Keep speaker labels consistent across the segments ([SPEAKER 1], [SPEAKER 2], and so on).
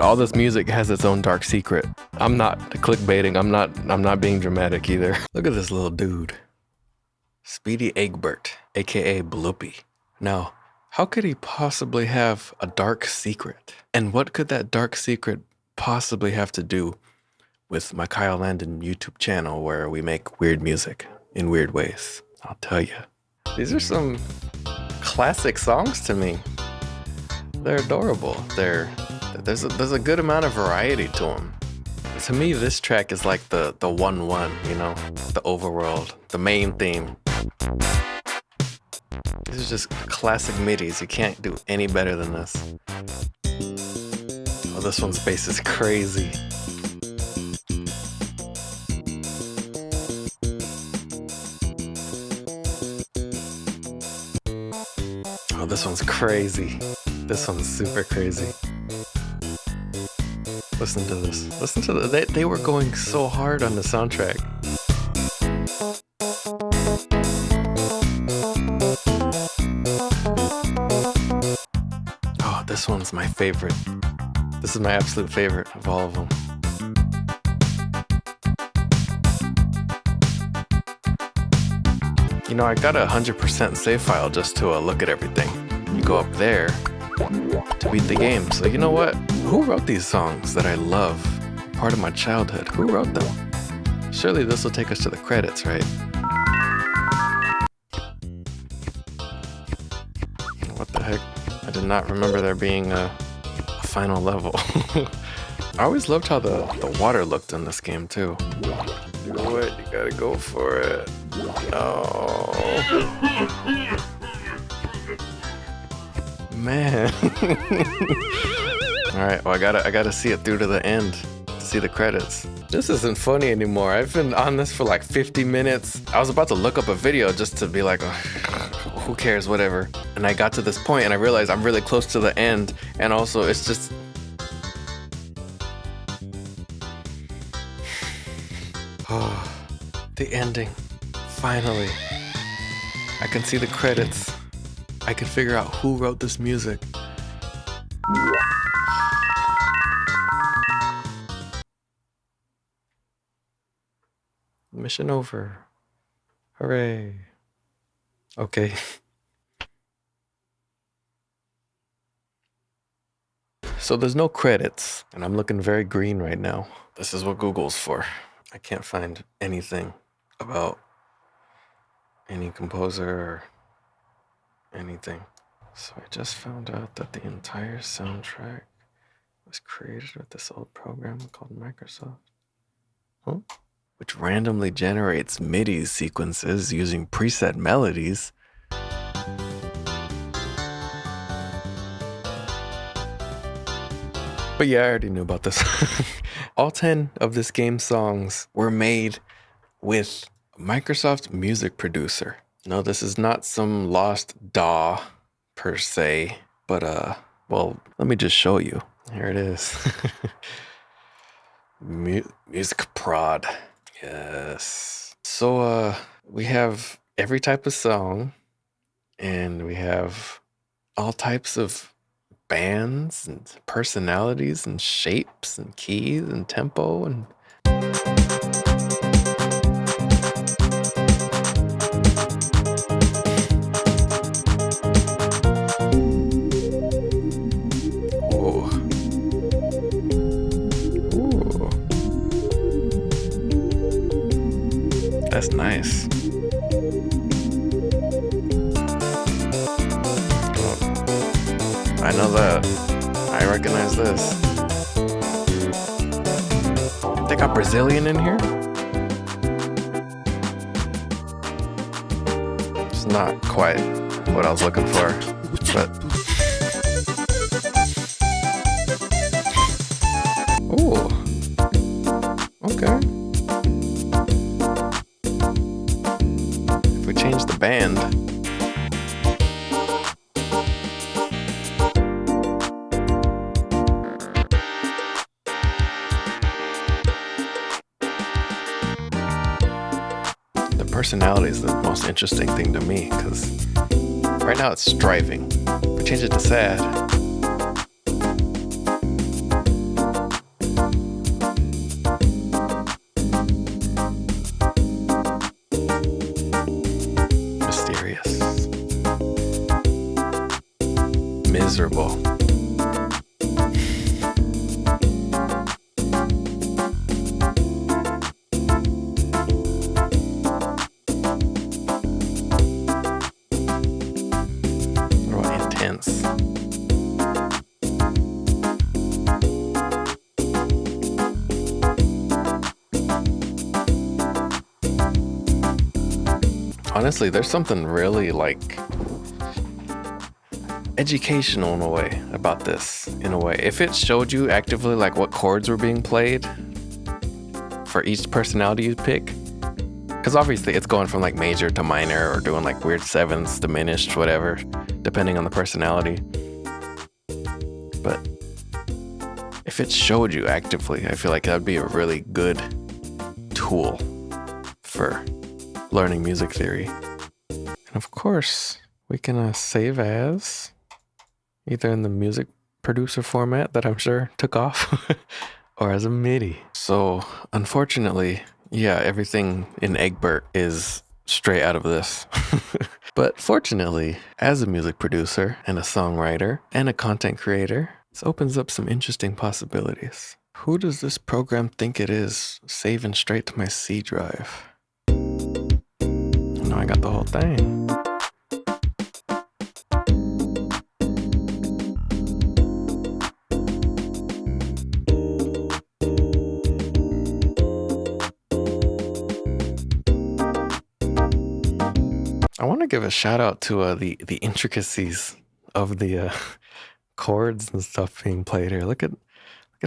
[SPEAKER 1] all this music has its own dark secret. I'm not clickbaiting. I'm not being dramatic either. Look at this little dude. Speedy Egbert, aka Bloopy. Now, how could he possibly have a dark secret? And what could that dark secret possibly have to do with my Kyle Landon YouTube channel where we make weird music in weird ways? I'll tell you. These are some classic songs to me. They're adorable. There's a good amount of variety to them. To me, this track is like the 1-1, you know, the overworld, the main theme. These are just classic midis. You can't do any better than this. Oh, this one's bass is crazy. Oh, this one's crazy. This one's super crazy. Listen to this. Listen to they were going so hard on the soundtrack. Oh, this one's my favorite. This is my absolute favorite of all of them. You know, I got a 100% save file just to look at everything. You go up there to beat the game. So you know what? Who wrote these songs that I love? Part of my childhood. Who wrote them? Surely this will take us to the credits, right? What the heck? I did not remember there being a final level. I always loved how the water looked in this game too. You know what? You gotta go for it. No. Man. Alright, well I gotta see it through to the end to see the credits. This isn't funny anymore. I've been on this for like 50 minutes. I was about to look up a video just to be like, oh, who cares, whatever. And I got to this point and I realized I'm really close to the end. And also it's just... Oh, the ending. Finally. I can see the credits. I can figure out who wrote this music. Mission over. Hooray. Okay. So there's no credits, and I'm looking very green right now. This is what Google's for. I can't find anything about any composer or anything. So I just found out that the entire soundtrack was created with this old program called Microsoft. Huh? Which randomly generates MIDI sequences using preset melodies. But yeah, I already knew about this. All 10 of this game's songs were made with Microsoft Music Producer. No, this is not some lost DAW per se, but well, let me just show you. Here it is. Music Prod. Yes. So we have every type of song, and we have all types of bands and personalities and shapes and keys and tempo and that's nice. Oh, I know that. I recognize this. They got Brazilian in here? It's not quite what I was looking for, but... Ooh. Okay. If we change the band... personality is the most interesting thing to me, because right now it's striving. If we change it to sad, honestly, there's something really like educational in a way about this, in a way. If it showed you actively like what chords were being played for each personality you pick, because obviously it's going from like major to minor or doing like weird sevenths, diminished, whatever, depending on the personality. But if it showed you actively, I feel like that would be a really good tool for learning music theory. And of course, we can save as either in the music producer format that I'm sure took off or as a MIDI. So unfortunately, yeah, everything in Egbert is straight out of this. But fortunately, as a music producer and a songwriter and a content creator, this opens up some interesting possibilities. Who does this program think it is saving straight to my C drive? Now I got the whole thing. I want to give a shout out to the intricacies of the chords and stuff being played here. Look at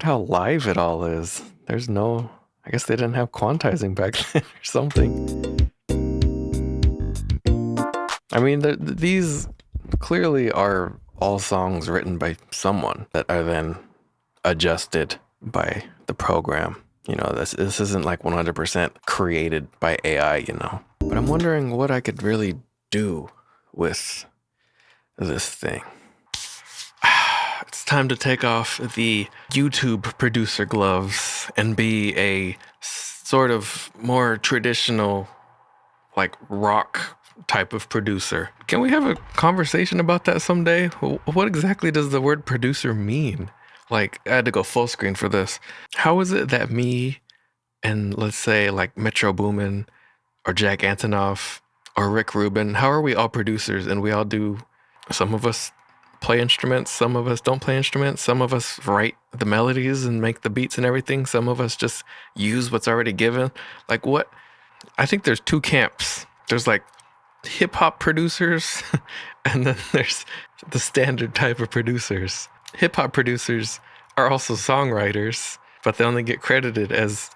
[SPEAKER 1] how live it all is. There's no, I guess they didn't have quantizing back then or something. I mean, these clearly are all songs written by someone that are then adjusted by the program. You know, this isn't like 100% created by AI, you know. But I'm wondering what I could really do with this thing. It's time to take off the YouTube producer gloves and be a sort of more traditional, like rock type of producer. Can we have a conversation about that someday? What exactly does the word producer mean? Like, I had to go full screen for this. How is it that me and let's say like Metro Boomin or Jack Antonoff or Rick Rubin, how are we all producers and we all do, some of us play instruments, some of us don't play instruments, some of us write the melodies and make the beats and everything, some of us just use what's already given. Like what? I think there's two camps. There's like hip-hop producers and then there's the standard type of producers. Hip-hop producers are also songwriters, but they only get credited as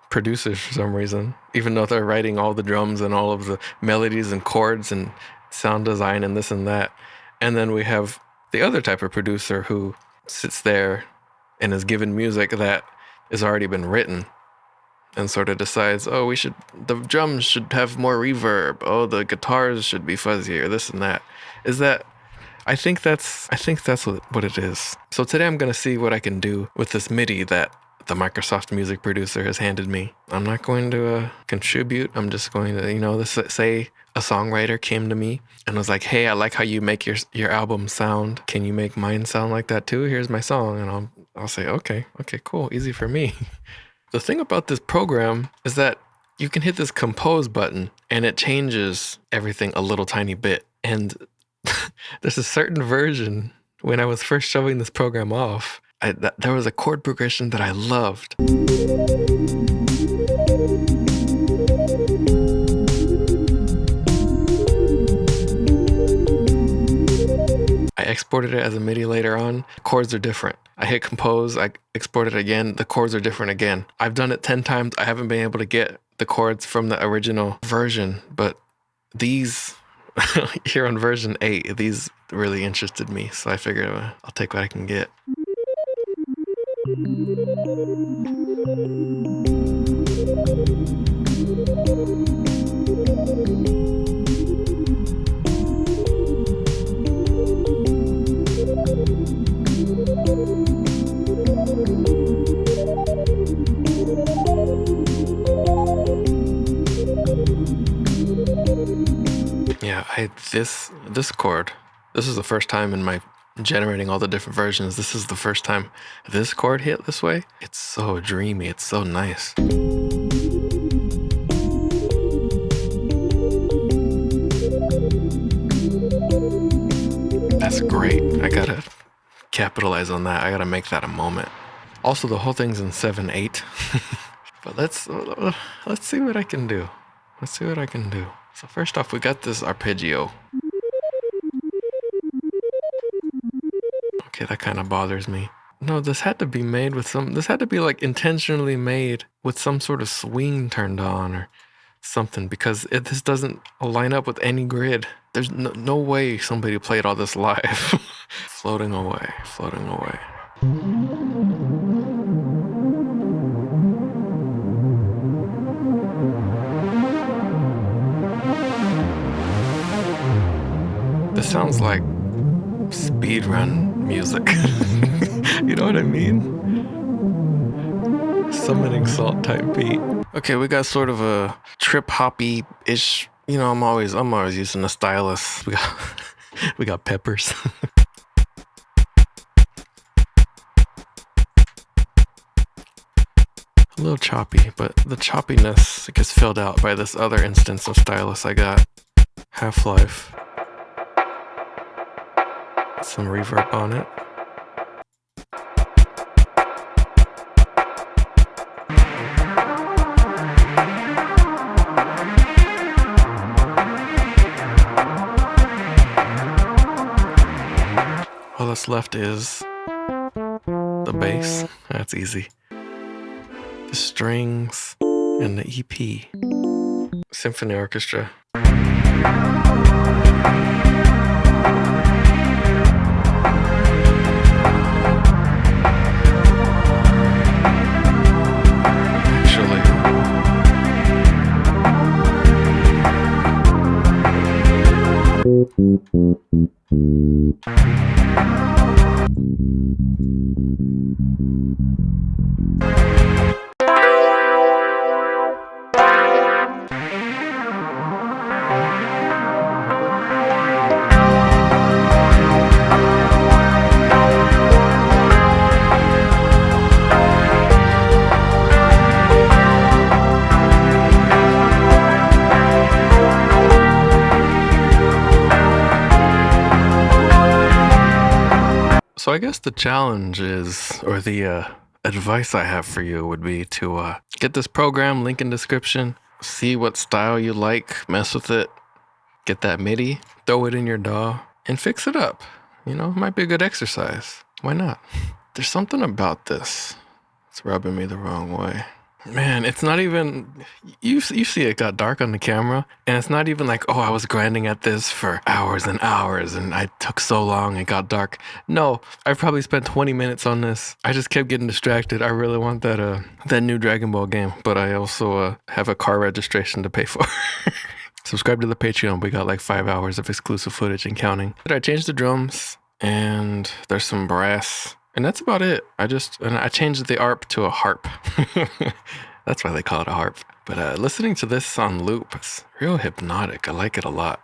[SPEAKER 1] producers for some reason, even though they're writing all the drums and all of the melodies and chords and sound design and this and that. And then we have the other type of producer who sits there and is given music that has already been written and sort of decides, oh, the drums should have more reverb. Oh, the guitars should be fuzzier, this and that. I think that's what it is. So today I'm going to see what I can do with this MIDI that the Microsoft Music Producer has handed me. I'm not going to contribute. I'm just going to, say a songwriter came to me and was like, hey, I like how you make your album sound. Can you make mine sound like that too? Here's my song. And I'll say, okay, cool. Easy for me. The thing about this program is that you can hit this compose button and it changes everything a little tiny bit. And there's a certain version when I was first showing this program off, there was a chord progression that I loved. I exported it as a MIDI later on. The chords are different. I hit compose, I export it again, the chords are different again. I've done it 10 times. I haven't been able to get the chords from the original version, but these here on version 8, these really interested me. So I figured I'll take what I can get. Yeah, this chord, this is the first time in my generating all the different versions. This is the first time this chord hit this way. It's so dreamy. It's so nice. That's great. I gotta capitalize on that. I gotta make that a moment. Also, the whole thing's in 7/8. But let's see what I can do. Let's see what I can do. So first off, we got this arpeggio. Okay, that kind of bothers me. No, this had to be made with this had to be like intentionally made with some sort of swing turned on or something, because this doesn't line up with any grid. There's no way somebody played all this live. Floating away, floating away. This sounds like speedrun music. You know what I mean? Summoning salt type beat. Okay, we got sort of a trip hoppy-ish. You know, I'm always using a stylus. We got peppers. A little choppy, but the choppiness gets filled out by this other instance of stylus I got. Half-Life. Some reverb on it. All that's left is the bass. That's easy. The strings and the EP. Symphony orchestra. So I guess the challenge is, or the advice I have for you would be to get this program, link in description, see what style you like, mess with it, get that MIDI, throw it in your DAW, and fix it up. You know, it might be a good exercise. Why not? There's something about this. It's rubbing me the wrong way. Man, it's not even, you see it got dark on the camera, and it's not even like, oh, I was grinding at this for hours and hours, and I took so long, it got dark. No, I probably spent 20 minutes on this. I just kept getting distracted. I really want that new Dragon Ball game, but I also have a car registration to pay for. Subscribe to the Patreon. We got like 5 hours of exclusive footage and counting. I changed the drums, and there's some brass. And that's about it. I changed the ARP to a harp. That's why they call it a harp. But listening to this on loop, it's real hypnotic. I like it a lot.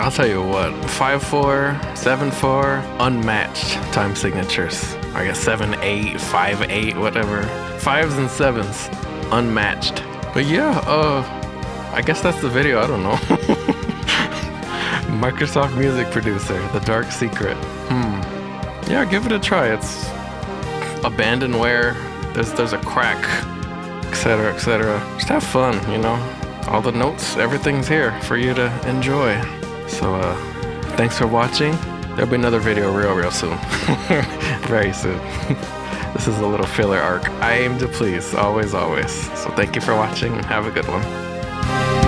[SPEAKER 1] I'll tell you what, 5/4, 7/4, unmatched time signatures. I guess 7/8, 5/8, whatever. 5s and 7s, unmatched. But yeah, I guess that's the video, I don't know. Microsoft Music Producer, The Dark Secret. Yeah, give it a try. It's abandonware, there's a crack, etc., etc. Just have fun, you know. All the notes, everything's here for you to enjoy. So, thanks for watching. There'll be another video real soon. Very soon. This is a little filler arc. I aim to please, always. So thank you for watching and have a good one.